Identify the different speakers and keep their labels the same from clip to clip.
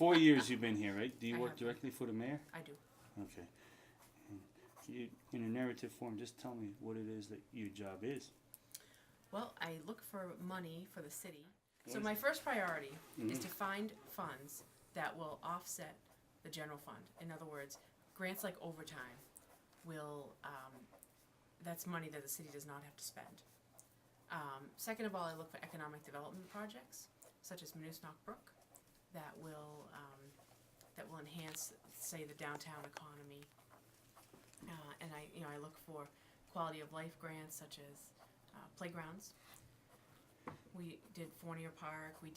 Speaker 1: 4 years you've been here, right? Do you
Speaker 2: I
Speaker 1: work
Speaker 2: have been.
Speaker 1: directly for the mayor?
Speaker 2: I do.
Speaker 1: Okay. In a narrative form, just tell me what it is that your job is.
Speaker 2: Well, I look for money for the city. So
Speaker 1: What is
Speaker 2: my
Speaker 1: it?
Speaker 2: first priority is
Speaker 1: Mhm.
Speaker 2: to find funds that will offset the general fund. In other words, grants like overtime will, that's money that the city does not have to spend. Second of all, I look for economic development projects, such as Moose-Knock Brook, that will enhance, say, the downtown economy. And I look for quality of life grants, such as playgrounds. We did Fournier Park. We're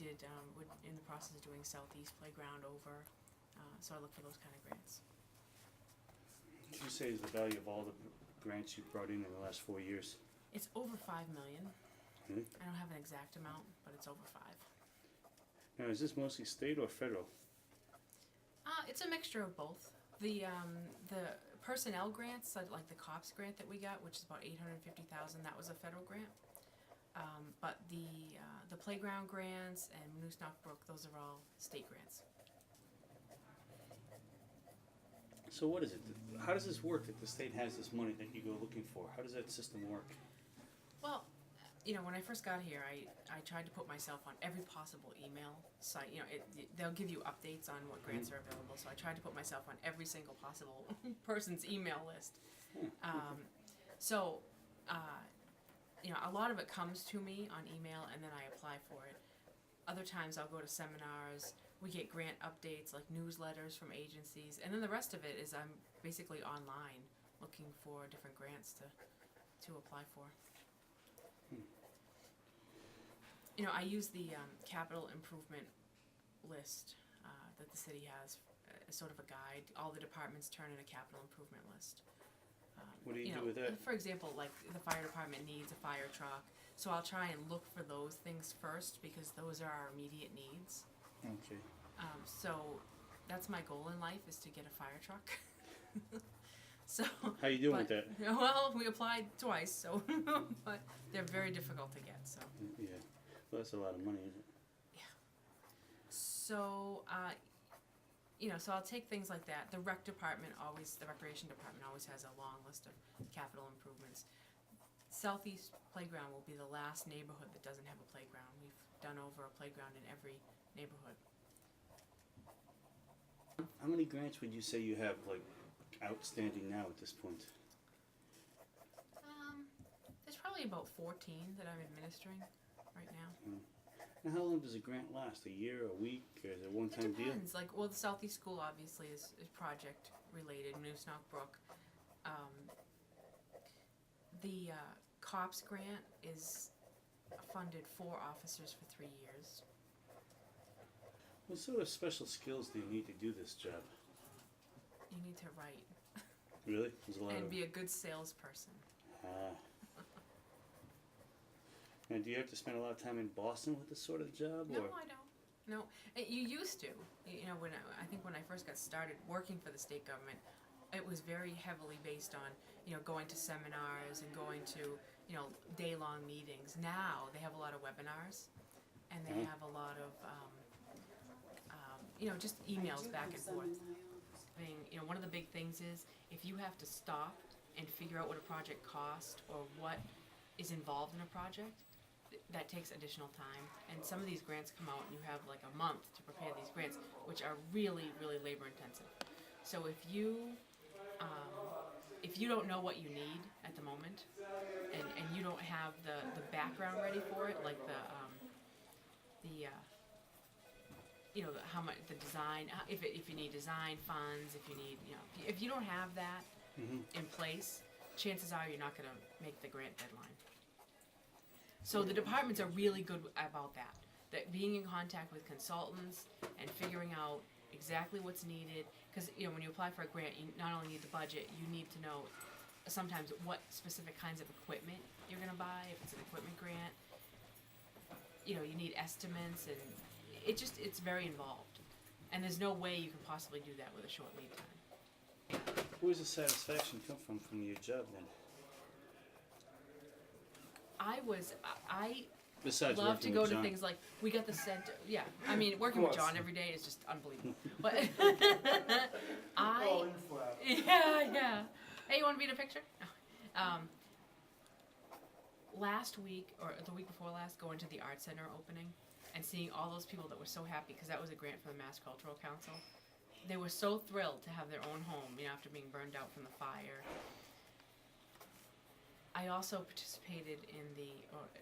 Speaker 2: in the process of doing Southeast Playground over. So I look for those kind of grants.
Speaker 1: What would you say is the value of all the grants you've brought in the last 4 years?
Speaker 2: It's over $5 million.
Speaker 1: Really?
Speaker 2: I don't have an exact amount, but it's over 5.
Speaker 1: Now, is this mostly state or federal?
Speaker 2: It's a mixture of both. The personnel grants, like the cops grant that we got, which is about $850,000, that was a federal grant. But the playground grants and Moose-Knock Brook, those are all state grants.
Speaker 1: So what is it? How does this work that the state has this money that you go looking for? How does that system work?
Speaker 2: Well, when I first got here, I tried to put myself on every possible email site. They'll give you updates on what grants are available, so I tried to put myself on every single possible person's email list. So, a lot of it comes to me on email, and then I apply for it. Other times I'll go to seminars. We get grant updates, like newsletters from agencies, and then the rest of it is I'm basically online looking for different grants to apply for. I use the capital improvement list that the city has as sort of a guide. All the departments turn in a capital improvement list.
Speaker 1: What do you do with that?
Speaker 2: For example, like the fire department needs a fire truck, so I'll try and look for those things first because those are our immediate needs.
Speaker 1: Okay.
Speaker 2: So that's my goal in life, is to get a fire truck. So
Speaker 1: How you doing with that?
Speaker 2: Well, we applied twice, so but they're very difficult to get. So
Speaker 1: Yeah. Well, that's a lot of money, isn't it?
Speaker 2: yeah. So so I'll take things like that. The recreation department always has a long list of capital improvements. Southeast Playground will be the last neighborhood that doesn't have a playground. We've done over a playground in every neighborhood.
Speaker 1: How many grants would you say you have, like, outstanding now at this point?
Speaker 2: There's probably about 14 that I'm administering right now.
Speaker 1: Now, how long does a grant last? A year, a week, or is it a one-time
Speaker 2: It
Speaker 1: deal?
Speaker 2: depends. The Southeast School obviously is project related. Moose-Knock Brook. The COPS grant is funded 4 officers for 3 years.
Speaker 1: What sort of special skills do you need to do this job?
Speaker 2: You need to write
Speaker 1: Really? There's a lot
Speaker 2: and
Speaker 1: of...
Speaker 2: be a good salesperson.
Speaker 1: Now, do you have to spend a lot of time in Boston with this sort of job?
Speaker 2: No,
Speaker 1: or?
Speaker 2: I don't. No, you used to. When I first got started working for the state government, it was very heavily based on going to seminars and going to day-long meetings. Now they have a lot of webinars, and they have a lot of just emails back and forth. One of the big things is if you have to stop and figure out what a project cost or what is involved in a project, that takes additional time. And some of these grants come out and you have like a month to prepare these grants, which are really, really labor intensive. So if you don't know what you need at the moment, and you don't have the background ready for it, like how much the design, if you need design funds, if you don't have that in place, chances are you're not going to make the grant deadline. So the departments are really good about that being in contact with consultants and figuring out exactly what's needed. Because when you apply for a grant, you not only need the budget, you need to know sometimes what specific kinds of equipment you're going to buy. If it's an equipment grant, you need estimates, and it's very involved. And there's no way you can possibly do that with a short lead time.
Speaker 1: Where's the satisfaction come from your job then? Besides
Speaker 2: love to
Speaker 1: working
Speaker 2: go
Speaker 1: with
Speaker 2: to
Speaker 1: John.
Speaker 2: things like we got the center. Yeah, I mean working with John every day is just unbelievable. But
Speaker 3: All in flat.
Speaker 2: yeah. Hey, you want to be in a picture? No. Last week or the week before last, going to the art center opening and seeing all those people that were so happy because that was a grant from the Mass Cultural Council. They were so thrilled to have their own home, after being burned out from the fire. I also participated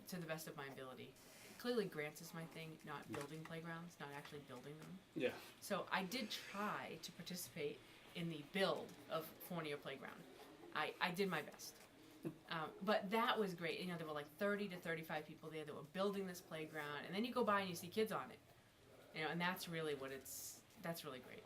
Speaker 2: to the best of my ability. Clearly, grants is my thing, not building playgrounds, not actually building them.
Speaker 1: Yeah.
Speaker 2: So I did try to participate in the build of Fournier Playground. I did my best. But that was great. There were like 30 to 35 people there that were building this playground, and then you go by and you see kids on it. And that's really that's really great.